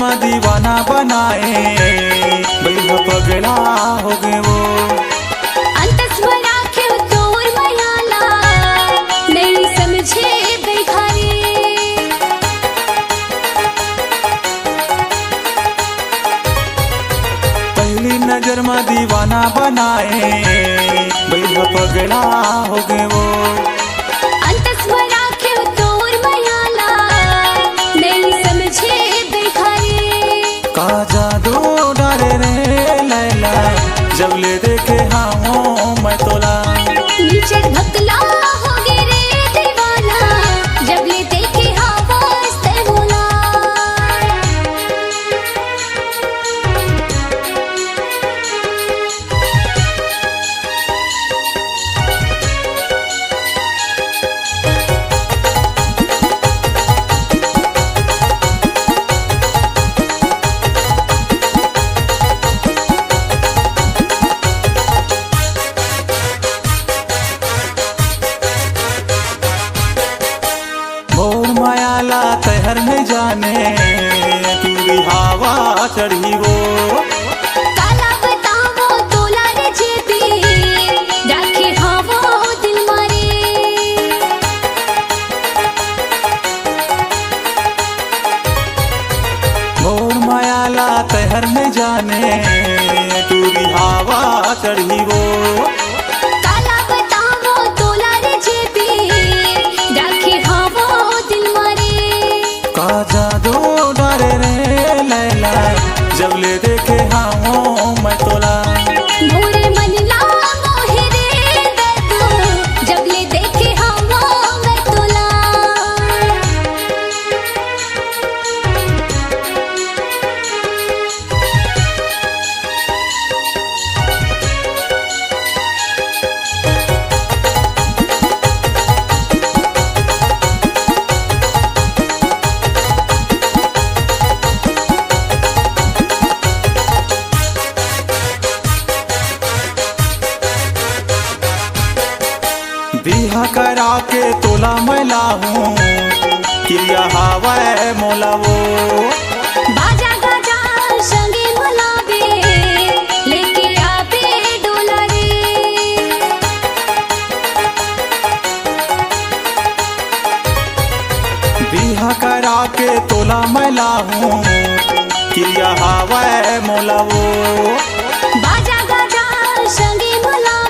में दीवाना बनाए, बैल पगला हो गए वो। अंतस में राखे तोर मयाला, नहीं समझे बेघरे। पहली नजर में दीवाना बनाए, बैल पगला हो गए वो। अंतस में राखे तोर मयाला, नहीं समझे बेघरे। का जादू डाले रे लैला, जब ले देखे हाँ मैं तोला। नीचे भक्तला हो गे रे दीवाना, जब ले देखे आवाज ते बोला। मोर मायाला तहर नहीं जाने, तूरी हवा चढ़ी वो। काला बतावो तोला रे जेबी, राखे हावो दिल मारे। मोर मायाला तहर नहीं जाने, तूरी हवा चढ़ी वो। काला बतावो तोला रे जेबी, राखे हावो दिल मारे। का जादू डाले रे लैला, जब ले देखे हाँ मैं तोला। मोरे मन ला मोहे रे दर्दो, जब ले देखे हावो मैं तोला। बिहा करा के तोला मैं लाहूं, किया हवा मोला वो। बाजा गाजा संगे मलाबे, लेके आबे डोला रे। बिहा करा के तोला मैं लाहूं, किया हवा मोला वो। बाजा गाजा संगे मलाबे,